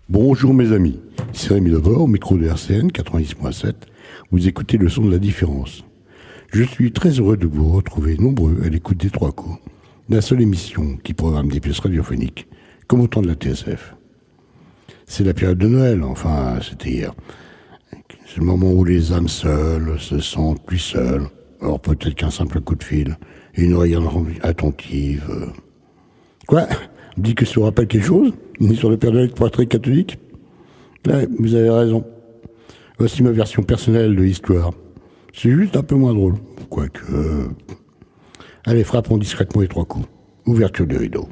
Bonjour mes amis, c'est Rémi Lebord, au micro de RCN 90.7. Vous écoutez le son de la différence. Je suis très heureux de vous retrouver nombreux à l'écoute des Trois Coups, la seule émission qui programme des pièces radiophoniques, comme au temps de la TSF. C'est la période de Noël, enfin c'était hier. C'est le moment où les âmes seules se sentent plus seules. Alors peut-être qu'un simple coup de fil et une oreille attentive. Quoi ? On dit que ça vous rappelle quelque chose ? Une histoire de Père Noël pour être très catholique ? Ouais, vous avez raison. Voici ma version personnelle de l'histoire. C'est juste un peu moins drôle. Quoique... Allez, frappons discrètement les 3 coups. Ouverture du rideau.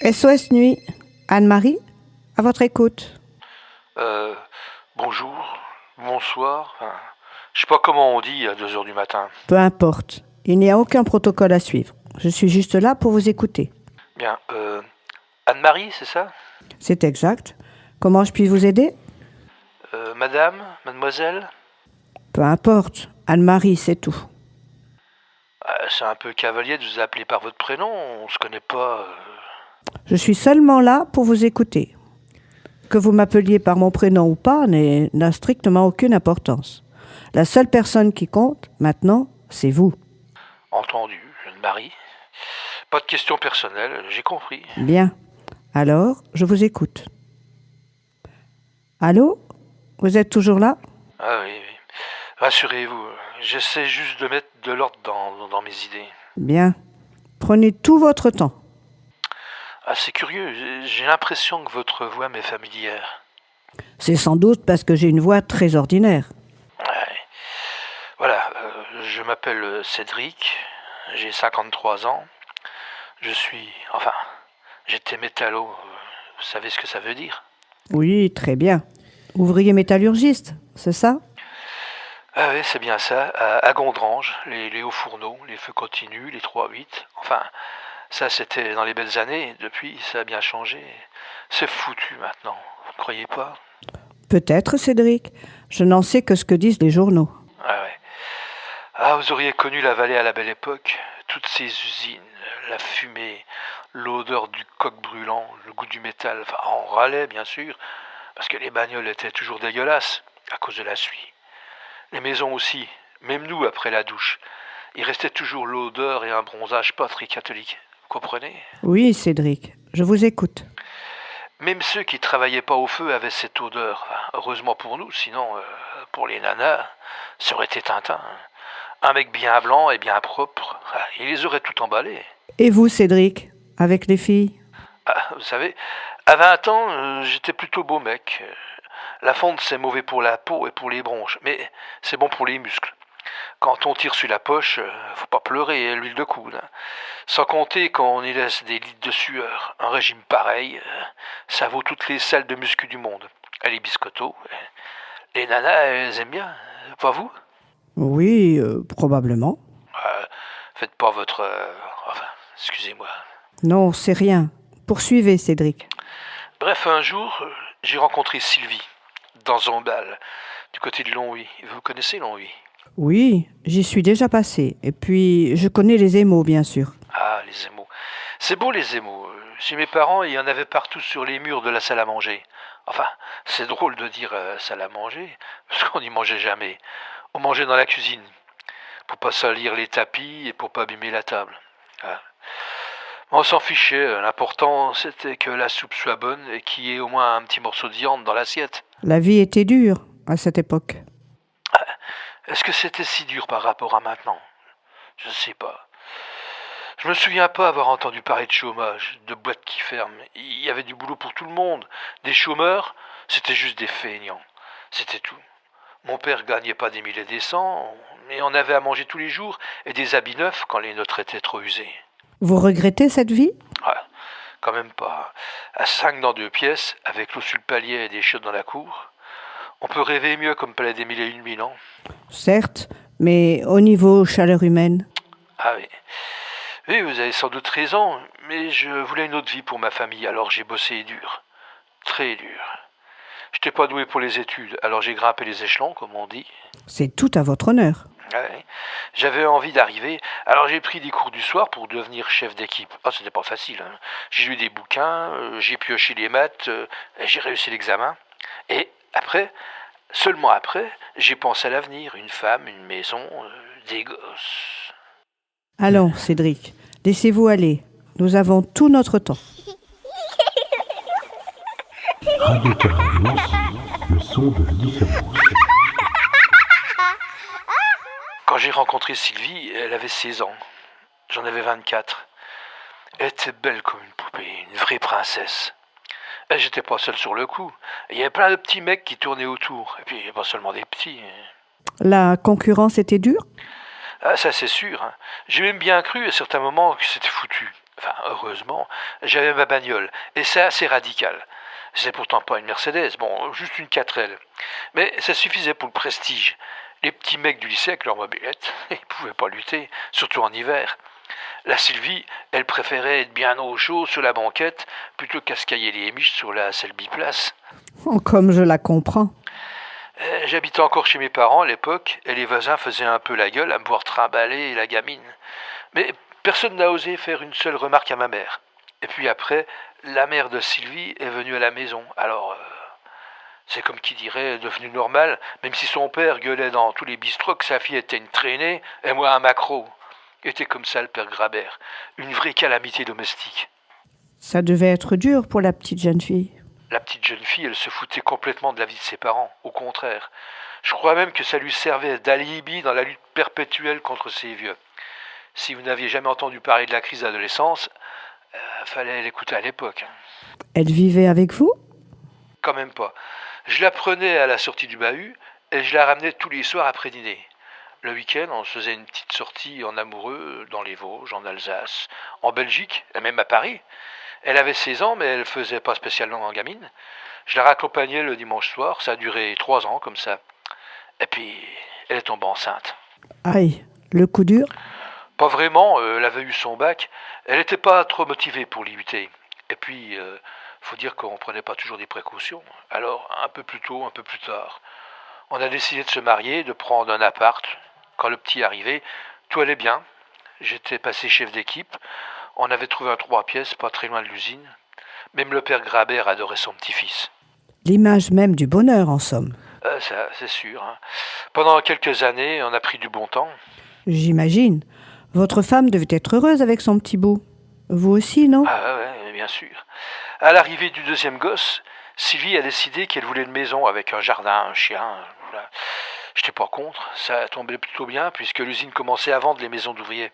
SOS Nuit, Anne-Marie, à votre écoute. Bonjour, bonsoir, je sais pas comment on dit à 2h du matin. Peu importe, il n'y a aucun protocole à suivre. Je suis juste là pour vous écouter. Bien, Anne-Marie, c'est ça ? C'est exact. Comment je puis vous aider ? Madame, mademoiselle ? Peu importe, Anne-Marie, c'est tout. C'est un peu cavalier de vous appeler par votre prénom, on se connaît pas. Je suis seulement là pour vous écouter. Que vous m'appeliez par mon prénom ou pas n'a strictement aucune importance. La seule personne qui compte, maintenant, c'est vous. Entendu, Anne-Marie. Pas de questions personnelles, j'ai compris. Bien. Alors, je vous écoute. Allô ? Vous êtes toujours là ? Ah oui. Rassurez-vous, j'essaie juste de mettre de l'ordre dans mes idées. Bien. Prenez tout votre temps. Ah, c'est curieux, j'ai l'impression que votre voix m'est familière. C'est sans doute parce que j'ai une voix très ordinaire. Ouais. Voilà, je m'appelle Cédric, j'ai 53 ans. J'étais métallo, vous savez ce que ça veut dire ? Oui, très bien. Ouvrier métallurgiste, c'est ça ? Ah oui, c'est bien ça, à Gondrange, les hauts fourneaux, les feux continus, les 3-8, enfin... Ça, c'était dans les belles années. Depuis, ça a bien changé. C'est foutu maintenant. Vous ne croyez pas ? Peut-être, Cédric. Je n'en sais que ce que disent les journaux. Ah ouais. Ah, vous auriez connu la vallée à la belle époque. Toutes ces usines, la fumée, l'odeur du coq brûlant, le goût du métal. Enfin, on râlait, bien sûr, parce que les bagnoles étaient toujours dégueulasses, à cause de la suie. Les maisons aussi, même nous, après la douche. Il restait toujours l'odeur et un bronzage pas très catholique. Vous comprenez ? Oui, Cédric, je vous écoute. Même ceux qui travaillaient pas au feu avaient cette odeur. Heureusement pour nous, sinon, pour les nanas, ça aurait été Tintin. Un mec bien blanc et bien propre, il les aurait tout emballés. Et vous, Cédric, avec les filles ? Vous savez, à 20 ans, j'étais plutôt beau mec. La fonte, c'est mauvais pour la peau et pour les bronches, mais c'est bon pour les muscles. Quand on tire sur la poche, faut pas pleurer, l'huile de coude. Sans compter qu'on y laisse des litres de sueur. Un régime pareil, ça vaut toutes les salles de muscu du monde. Les biscottos, les nanas, elles aiment bien, pas vous ? Oui, probablement. Faites pas votre... excusez-moi. Non, c'est rien. Poursuivez, Cédric. Bref, un jour, j'ai rencontré Sylvie, dans un bal, du côté de Longwy. Vous connaissez Longwy ? Oui, j'y suis déjà passé. Et puis, je connais les émaux, bien sûr. Ah, les émaux. C'est beau, les émaux. Chez mes parents, il y en avait partout sur les murs de la salle à manger. Enfin, c'est drôle de dire salle à manger, parce qu'on n'y mangeait jamais. On mangeait dans la cuisine, pour pas salir les tapis et pour pas abîmer la table. On s'en fichait, l'important c'était que la soupe soit bonne et qu'il y ait au moins un petit morceau de viande dans l'assiette. La vie était dure à cette époque. Est-ce que c'était si dur par rapport à maintenant ? Je sais pas. Je me souviens pas avoir entendu parler de chômage, de boîtes qui ferment. Il y avait du boulot pour tout le monde. Des chômeurs, c'était juste des feignants. C'était tout. Mon père gagnait pas des mille et des cents, mais on avait à manger tous les jours et des habits neufs quand les nôtres étaient trop usés. Vous regrettez cette vie ? Quand même pas. À 5 dans 2 pièces, avec l'eau sur le palier et des chiottes dans la cour. On peut rêver mieux comme palais des mille et une nuits, non? Certes, mais au niveau chaleur humaine. Ah oui. Oui, vous avez sans doute raison, mais je voulais une autre vie pour ma famille, alors j'ai bossé dur. Très dur. Je n'étais pas doué pour les études, alors j'ai grimpé les échelons, comme on dit. C'est tout à votre honneur. Ouais. J'avais envie d'arriver, alors j'ai pris des cours du soir pour devenir chef d'équipe. Ah, c'était pas facile, hein. J'ai lu des bouquins, j'ai pioché les maths, et j'ai réussi l'examen. Et après, seulement après, j'ai pensé à l'avenir, une femme, une maison, des gosses. Allons, Cédric, laissez-vous aller. Nous avons tout notre temps. Radio Carabios, le son de l'Île-de-France. Quand j'ai rencontré Sylvie, elle avait 16 ans. J'en avais 24. Elle était belle comme une poupée, une vraie princesse. Et j'étais pas seul sur le coup. Il y avait plein de petits mecs qui tournaient autour. Et puis, pas seulement des petits. La concurrence était dure? Ah, ça c'est sûr, hein. J'ai même bien cru à certains moments que c'était foutu. Enfin, heureusement, j'avais ma bagnole. Et c'est assez radical. C'est pourtant pas une Mercedes, bon, juste une 4L. Mais ça suffisait pour le prestige. Les petits mecs du lycée avec leur mobilette, ils pouvaient pas lutter, surtout en hiver. La Sylvie, elle préférait être bien au chaud sur la banquette plutôt qu'à se cailler les miches sur la selle biplace. Oh, comme je la comprends. J'habitais encore chez mes parents à l'époque, et les voisins faisaient un peu la gueule à me voir trimballer la gamine. Mais personne n'a osé faire une seule remarque à ma mère. Et puis après, la mère de Sylvie est venue à la maison. Alors, c'est comme qui dirait devenu normal, même si son père gueulait dans tous les bistrots que sa fille était une traînée, et moi un maquereau. Il était comme ça le père Grabert, une vraie calamité domestique. Ça devait être dur pour la petite jeune fille. La petite jeune fille, elle se foutait complètement de la vie de ses parents, au contraire. Je crois même que ça lui servait d'alibi dans la lutte perpétuelle contre ses vieux. Si vous n'aviez jamais entendu parler de la crise d'adolescence, fallait l'écouter à l'époque. Elle vivait avec vous? Quand même pas. Je la prenais à la sortie du bahut et je la ramenais tous les soirs après dîner. Le week-end, on se faisait une petite sortie en amoureux dans les Vosges, en Alsace, en Belgique, et même à Paris. Elle avait 16 ans, mais elle faisait pas spécialement en gamine. Je la raccompagnais le dimanche soir, ça a duré 3 ans comme ça. Et puis, elle est tombée enceinte. Aïe, le coup dur? Pas vraiment, elle avait eu son bac. Elle n'était pas trop motivée pour l'IUT. Et puis, faut dire qu'on prenait pas toujours des précautions. Alors, un peu plus tôt, un peu plus tard, on a décidé de se marier, de prendre un appart. Quand le petit arrivait, tout allait bien. J'étais passé chef d'équipe. On avait trouvé un 3 pièces pas très loin de l'usine. Même le père Grabert adorait son petit-fils. L'image même du bonheur, en somme. Ça, c'est sûr, hein. Pendant quelques années, on a pris du bon temps. J'imagine. Votre femme devait être heureuse avec son petit bout. Vous aussi, non? Ah ouais, bien sûr. À l'arrivée du deuxième gosse, Sylvie a décidé qu'elle voulait une maison avec un jardin, un chien. Voilà. J'étais pas contre, ça tombait plutôt bien puisque l'usine commençait à vendre les maisons d'ouvriers.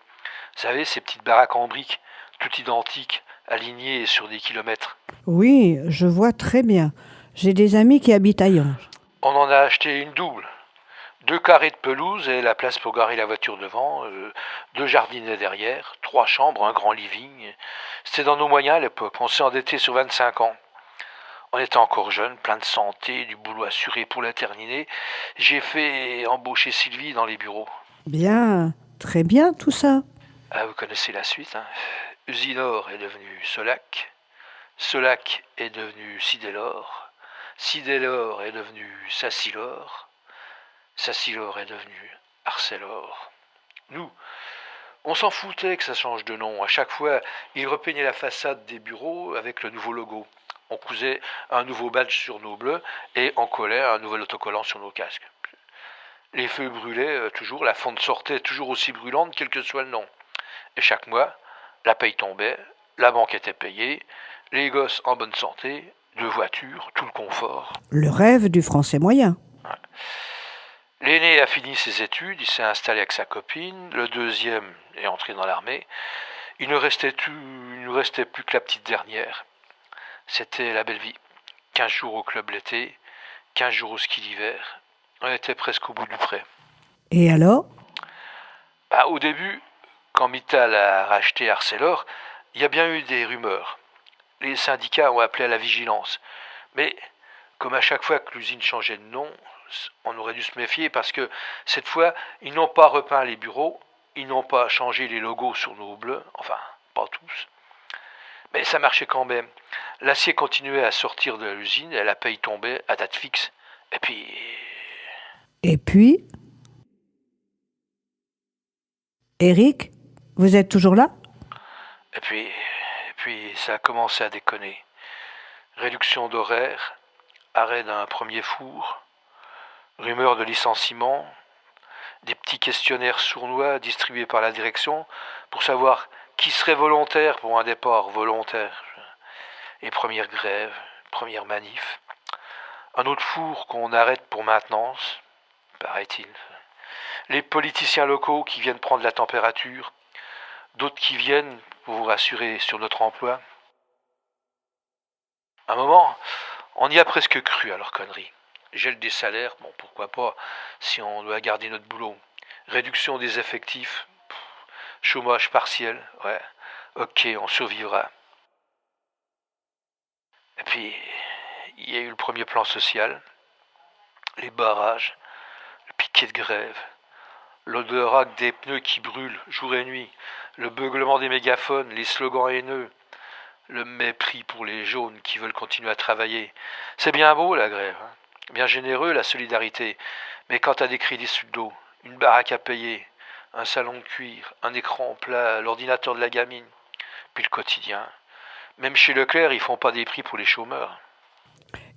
Vous savez, ces petites baraques en briques, toutes identiques, alignées sur des kilomètres. Oui, je vois très bien. J'ai des amis qui habitent à Yange. On en a acheté une double. 2 carrés de pelouse et la place pour garer la voiture devant, 2 jardinets derrière, 3 chambres, un grand living. C'était dans nos moyens à l'époque, on s'est endetté sur 25 ans. On était encore jeunes, plein de santé, du boulot assuré pour la terminer. J'ai fait embaucher Sylvie dans les bureaux. Bien, très bien tout ça. Ah, vous connaissez la suite, hein. Usinor est devenu Solac. Solac est devenu Sidélor. Sidélor est devenu Sassilor. Sassilor est devenu Arcelor. Nous, on s'en foutait que ça change de nom. À chaque fois, ils repeignaient la façade des bureaux avec le nouveau logo. On cousait un nouveau badge sur nos bleus et on collait un nouvel autocollant sur nos casques. Les feux brûlaient toujours, la fonte sortait toujours aussi brûlante, quel que soit le nom. Et chaque mois, la paye tombait, la banque était payée, les gosses en bonne santé, 2 voitures, tout le confort. Le rêve du français moyen. Ouais. L'aîné a fini ses études, il s'est installé avec sa copine, le deuxième est entré dans l'armée. Il ne restait plus que la petite dernière. C'était la belle vie. 15 jours au club l'été, 15 jours au ski l'hiver. On était presque au bout du pré. Et alors? Au début, quand Mittal a racheté Arcelor, il y a bien eu des rumeurs. Les syndicats ont appelé à la vigilance. Mais, comme à chaque fois que l'usine changeait de nom, on aurait dû se méfier parce que, cette fois, ils n'ont pas repeint les bureaux, ils n'ont pas changé les logos sur nos bleus, enfin, pas tous. Mais ça marchait quand même. L'acier continuait à sortir de l'usine et la paye tombait à date fixe. Et puis... Et puis, Eric, vous êtes toujours là? Et puis, ça a commencé à déconner. Réduction d'horaire, arrêt d'un premier four, rumeur de licenciement, des petits questionnaires sournois distribués par la direction pour savoir qui serait volontaire pour un départ volontaire. Et première grève, première manif. Un autre four qu'on arrête pour maintenance, paraît-il. Les politiciens locaux qui viennent prendre la température, d'autres qui viennent pour vous rassurer sur notre emploi. À un moment, on y a presque cru à leur connerie. Gel des salaires, bon pourquoi pas, si on doit garder notre boulot. Réduction des effectifs, chômage partiel, ouais, ok, on survivra. Et puis, il y a eu le premier plan social, les barrages, le piquet de grève, l'odeur des pneus qui brûlent jour et nuit, le beuglement des mégaphones, les slogans haineux, le mépris pour les jaunes qui veulent continuer à travailler. C'est bien beau la grève, hein. Bien généreux la solidarité, mais quand t'as des crédits sous le dos, une baraque à payer, un salon de cuir, un écran plat, l'ordinateur de la gamine, puis le quotidien. Même chez Leclerc, ils font pas des prix pour les chômeurs.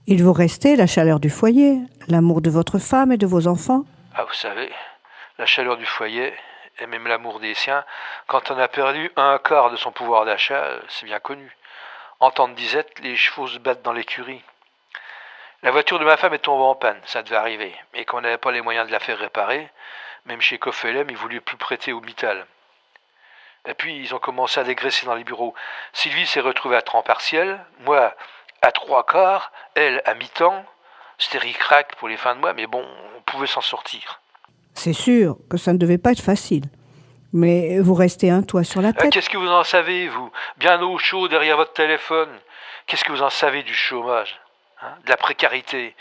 Il vous restait la chaleur du foyer, l'amour de votre femme et de vos enfants? Ah, vous savez, la chaleur du foyer, et même l'amour des siens, quand on a perdu un quart de son pouvoir d'achat, c'est bien connu. En temps de disette, les chevaux se battent dans l'écurie. La voiture de ma femme est tombée en panne, ça devait arriver, et qu'on n'avait pas les moyens de la faire réparer, même chez Cofelem, ils voulaient plus prêter au Mittal. Et puis, ils ont commencé à dégraisser dans les bureaux. Sylvie s'est retrouvée à temps partiel, moi à 3/4, elle à mi-temps. C'était ric-rac pour les fins de mois, mais bon, on pouvait s'en sortir. C'est sûr que ça ne devait pas être facile. Mais vous restez un toit sur la tête. Qu'est-ce que vous en savez, vous? Bien au chaud derrière votre téléphone. Qu'est-ce que vous en savez du chômage, hein? De la précarité,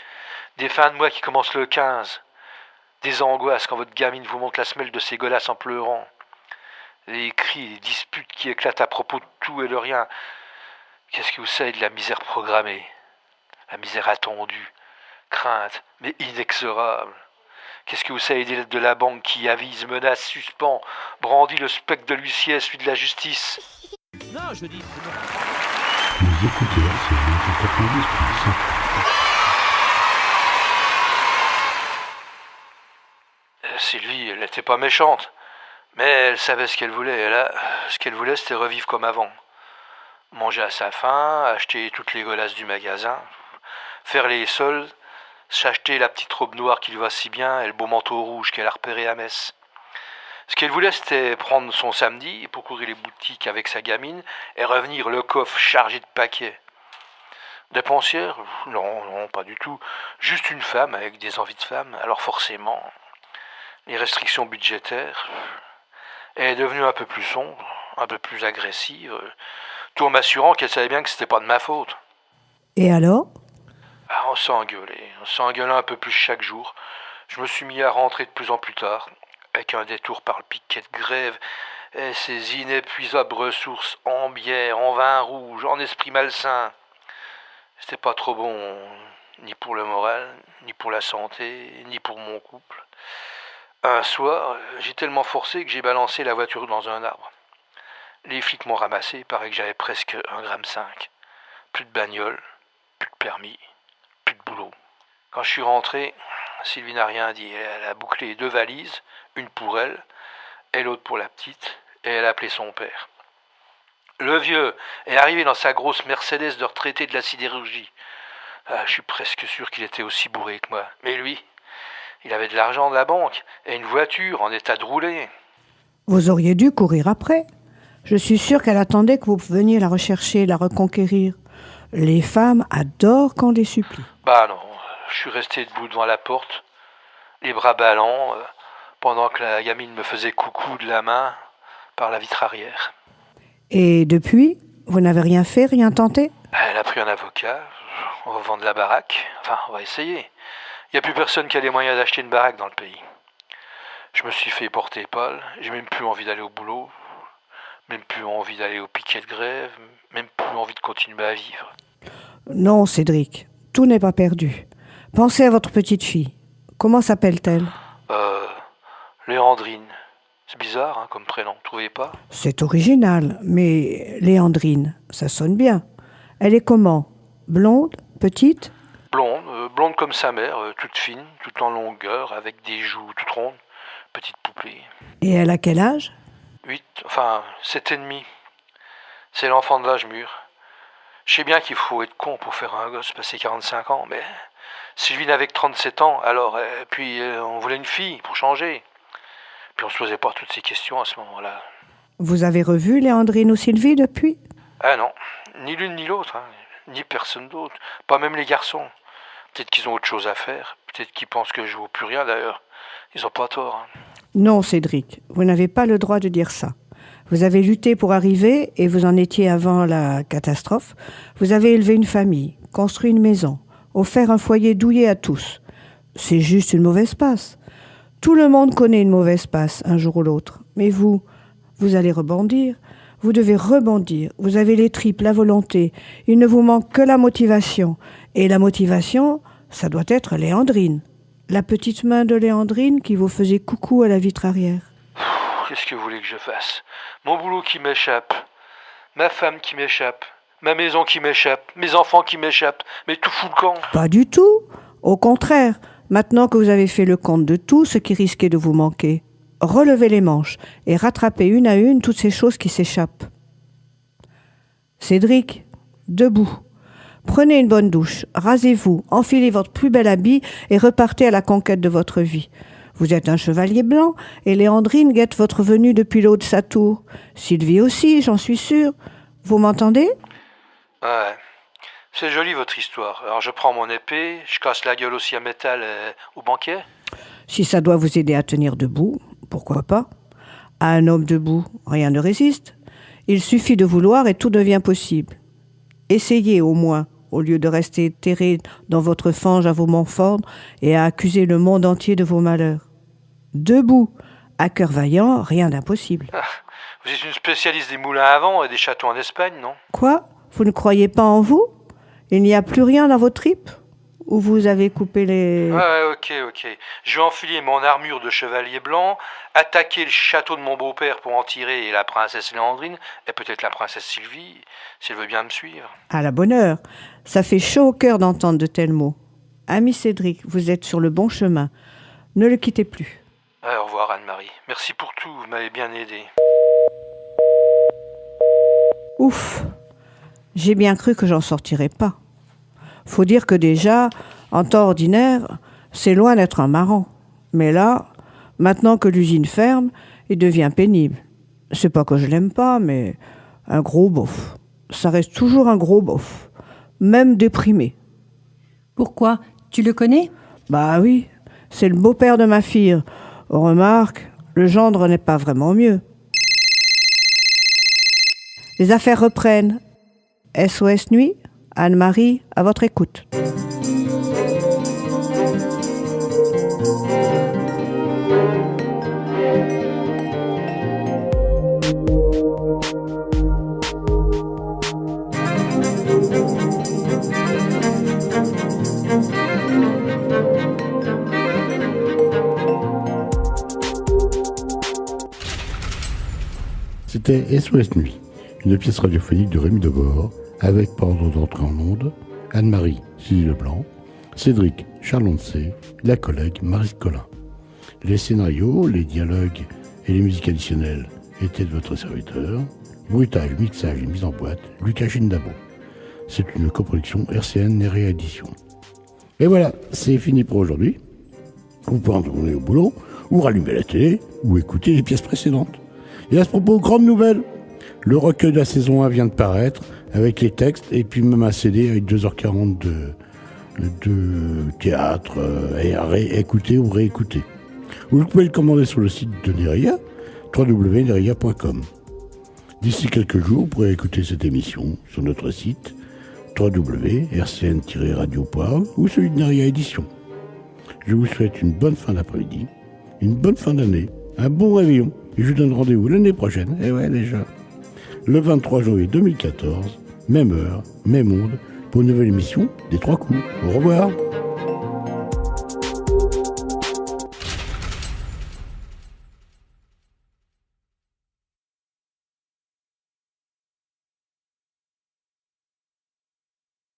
des fins de mois qui commencent le 15, des angoisses quand votre gamine vous montre la semelle de ses godasses en pleurant, les cris, les disputes qui éclatent à propos de tout et de rien. Qu'est-ce que vous savez de la misère programmée, la misère attendue, crainte, mais inexorable? Qu'est-ce que vous savez des lettres de la banque qui avise, menace, suspend, brandit le spectre de l'huissier, celui de la justice? Non, je dis... Vous écoutez RCV 90.5. Sylvie, elle n'était pas méchante, mais elle savait ce qu'elle voulait. Et là, ce qu'elle voulait, c'était revivre comme avant. Manger à sa faim, acheter toutes les godasses du magasin, faire les soldes, s'acheter la petite robe noire qui lui va si bien et le beau manteau rouge qu'elle a repéré à Metz. Ce qu'elle voulait, c'était prendre son samedi pour courir les boutiques avec sa gamine et revenir le coffre chargé de paquets. Dépensière? Non, pas du tout. Juste une femme avec des envies de femme. Alors forcément, les restrictions budgétaires. Elle est devenue un peu plus sombre, un peu plus agressive, tout en m'assurant qu'elle savait bien que c'était pas de ma faute. Et alors? Ah, on s'engueulait un peu plus chaque jour. Je me suis mis à rentrer de plus en plus tard, avec un détour par le piquet de grève, et ces inépuisables ressources en bière, en vin rouge, en esprit malsain. C'était pas trop bon, ni pour le moral, ni pour la santé, ni pour mon couple. Un soir, j'ai tellement forcé que j'ai balancé la voiture dans un arbre. Les flics m'ont ramassé, il paraît que j'avais presque 1,5 g. Plus de bagnole, plus de permis, plus de boulot. Quand je suis rentré, Sylvie n'a rien dit. Elle a bouclé 2 valises, une pour elle, et l'autre pour la petite, et elle a appelé son père. Le vieux est arrivé dans sa grosse Mercedes de retraité de la sidérurgie. Je suis presque sûr qu'il était aussi bourré que moi. Mais lui, il avait de l'argent de la banque et une voiture en état de rouler. Vous auriez dû courir après. Je suis sûre qu'elle attendait que vous veniez la rechercher, la reconquérir. Les femmes adorent qu'on les supplie. Bah non, je suis resté debout devant la porte, les bras ballants, pendant que la gamine me faisait coucou de la main par la vitre arrière. Et depuis, Vous n'avez rien fait, rien tenté? Elle a pris un avocat, on va vendre la baraque, enfin on va essayer. Il n'y a plus personne qui a les moyens d'acheter une baraque dans le pays. Je me suis fait porter épale, j'ai même plus envie d'aller au boulot, même plus envie d'aller au piquet de grève, même plus envie de continuer à vivre. Non, Cédric, tout n'est pas perdu. Pensez à votre petite fille. Comment s'appelle-t-elle? Léandrine. C'est bizarre hein, comme prénom, vous trouvez pas? C'est original, mais Léandrine, ça sonne bien. Elle est comment? Blonde? Petite? Blonde comme sa mère, toute fine, toute en longueur, avec des joues toutes rondes, petite poupée. Et elle a quel âge? 7,5. C'est l'enfant de l'âge mûr. Je sais bien qu'il faut être con pour faire un gosse passer 45 ans, mais Sylvie n'avait que 37 ans, alors, puis on voulait une fille pour changer. Puis on se posait pas toutes ces questions à ce moment-là. Vous avez revu Léandrine ou Sylvie depuis? Ah non, ni l'une ni l'autre, hein, ni personne d'autre, pas même les garçons. Peut-être qu'ils ont autre chose à faire, peut-être qu'ils pensent que je vaux plus rien d'ailleurs. Ils ont pas tort. Hein. Non, Cédric, vous n'avez pas le droit de dire ça. Vous avez lutté pour arriver, et vous en étiez avant la catastrophe. Vous avez élevé une famille, construit une maison, offert un foyer douillet à tous. C'est juste une mauvaise passe. Tout le monde connaît une mauvaise passe, un jour ou l'autre. Mais vous allez rebondir. Vous devez rebondir. Vous avez les tripes, la volonté. Il ne vous manque que la motivation. Et la motivation, ça doit être Léandrine. La petite main de Léandrine qui vous faisait coucou à la vitre arrière. Qu'est-ce que vous voulez que je fasse? Mon boulot qui m'échappe, ma femme qui m'échappe, ma maison qui m'échappe, mes enfants qui m'échappent, mais tout fout le camp. Pas du tout. Au contraire, maintenant que vous avez fait le compte de tout ce qui risquait de vous manquer, relevez les manches et rattrapez une à une toutes ces choses qui s'échappent. Cédric, debout. Prenez une bonne douche, rasez-vous, enfilez votre plus bel habit et repartez à la conquête de votre vie. Vous êtes un chevalier blanc et Léandrine guette votre venue depuis le haut de sa tour. Sylvie aussi, j'en suis sûre. Vous m'entendez? Ouais. C'est joli votre histoire. Alors je prends mon épée, je casse la gueule aussi à métal au banquet. Si ça doit vous aider à tenir debout, pourquoi pas? À un homme debout, rien ne résiste. Il suffit de vouloir et tout devient possible. Essayez au moins, au lieu de rester terré dans votre fange à vous morfondre et à accuser le monde entier de vos malheurs. Debout, à cœur vaillant, rien d'impossible. Ah, vous êtes une spécialiste des moulins à vent et des châteaux en Espagne, non? Quoi? Vous ne croyez pas en vous? Il n'y a plus rien dans vos tripes? Ou vous avez coupé les... Ouais, ok. Je vais enfiler mon armure de chevalier blanc, attaquer le château de mon beau-père pour en tirer la princesse Léandrine, et peut-être la princesse Sylvie, si elle veut bien me suivre. À la bonne heure. Ça fait chaud au cœur d'entendre de tels mots. Ami Cédric, vous êtes sur le bon chemin. Ne le quittez plus. Ouais, au revoir Anne-Marie. Merci pour tout, vous m'avez bien aidé. Ouf, j'ai bien cru que j'en sortirais pas. Faut dire que déjà, en temps ordinaire, c'est loin d'être un marrant. Mais là, maintenant que l'usine ferme, il devient pénible. C'est pas que je l'aime pas, mais un gros beauf. Ça reste toujours un gros beauf. Même déprimé. Pourquoi? Tu le connais? Bah oui, c'est le beau-père de ma fille. Remarque, le gendre n'est pas vraiment mieux. Les affaires reprennent. SOS Nuit, Anne-Marie, à votre écoute. C'était SOS Nuit, une pièce radiophonique de Rémi Debord, avec par ordre d'entrée en onde, Anne-Marie, Sylvie Leblanc, Cédric, Charles Oncé, la collègue Marie Collin. Les scénarios, les dialogues et les musiques additionnelles étaient de votre serviteur. Bruitage, mixage et mise en boîte, Lucas Gindabo. C'est une coproduction RCN et réédition. Et voilà, c'est fini pour aujourd'hui. Vous pouvez retourner au boulot, ou rallumer la télé, ou écouter les pièces précédentes. Et à ce propos, grande nouvelle, le recueil de la saison 1 vient de paraître, avec les textes, et puis même un CD avec 2h40 de théâtre à réécouter ou réécouter. Vous pouvez le commander sur le site de Neria, www.neria.com. D'ici quelques jours, vous pourrez écouter cette émission sur notre site www.rcn-radio.org ou celui de Naria Édition. Je vous souhaite une bonne fin d'après-midi, une bonne fin d'année, un bon réveillon. Et je vous donne rendez-vous l'année prochaine, et ouais déjà, le 23 janvier 2014, même heure, même monde, pour une nouvelle émission des 3 coups. Au revoir.